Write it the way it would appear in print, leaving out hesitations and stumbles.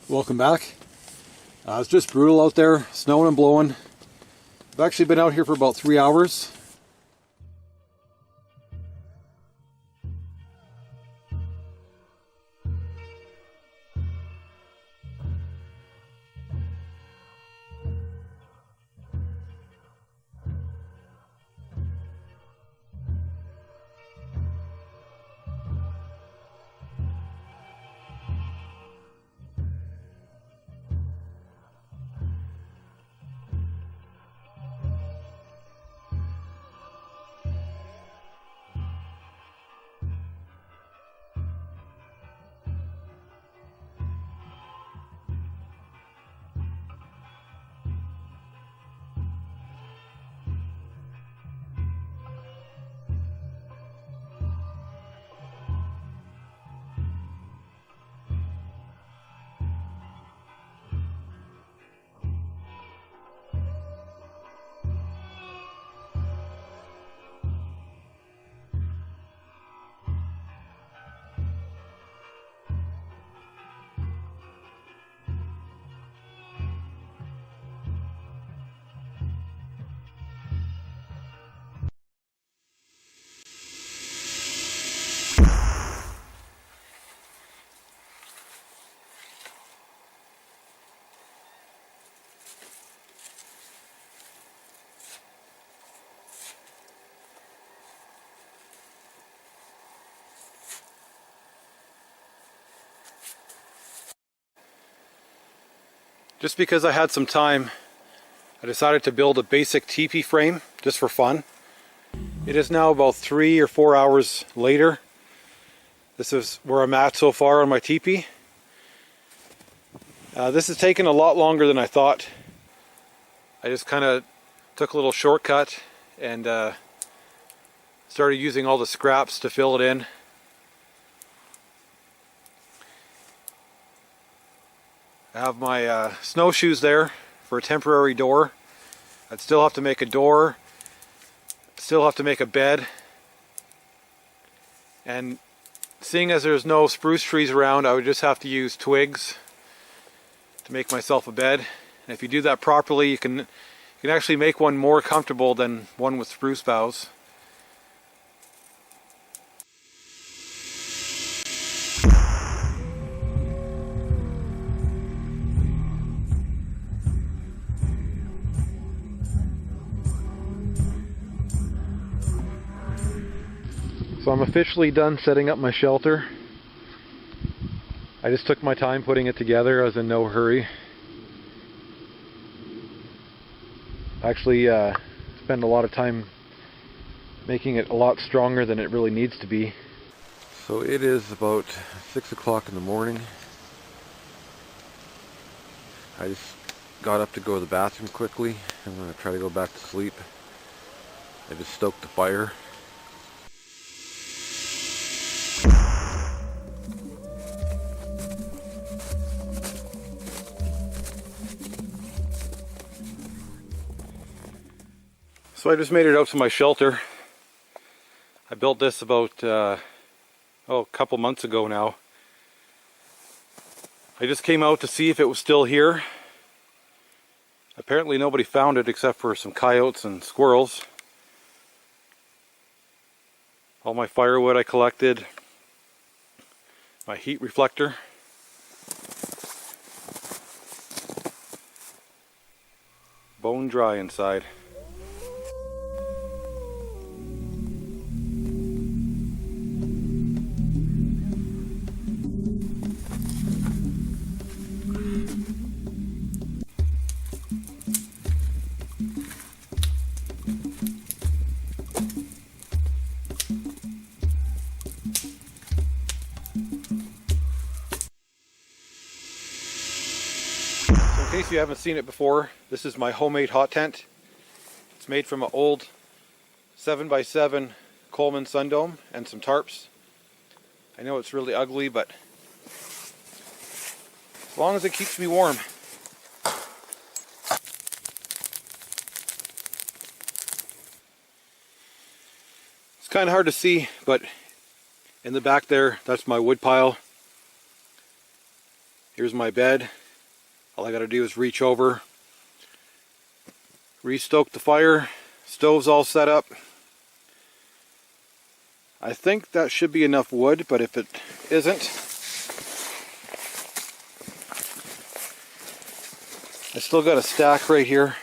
Welcome back. It's just brutal out there, snowing and blowing. I've actually been out here for about 3 hours. Just because I had some time, I decided to build a basic teepee frame just for fun. It is now about 3 or 4 hours later. This is where I'm at so far on my teepee. This has taken a lot longer than I thought. I just kind of took a little shortcut and started using all the scraps to fill it in. I have my snowshoes there for a temporary door. I'd still have to make a door, still have to make a bed. And seeing as there's no spruce trees around, I would just have to use twigs to make myself a bed. And if you do that properly, you can actually make one more comfortable than one with spruce boughs. So I'm officially done setting up my shelter. I just took my time putting it together. I was in no hurry. Actually spent a lot of time making it a lot stronger than it really needs to be. So it is about 6 o'clock in the morning. I just got up to go to the bathroom quickly. I'm going to try to go back to sleep. I just stoked the fire. So I just made it out to my shelter. I built this about a couple months ago now. I just came out to see if it was still here. Apparently nobody found it except for some coyotes and squirrels. All my firewood I collected. My heat reflector. Bone dry inside. In case you haven't seen it before, this is my homemade hot tent. It's made from an old 7x7 Coleman Sundome and some tarps. I know it's really ugly, but as long as it keeps me warm. It's kind of hard to see, but in the back there, that's my wood pile. Here's my bed. All I gotta do is reach over, restoke the fire. Stove's all set up. I think that should be enough wood, but if it isn't, I still got a stack right here.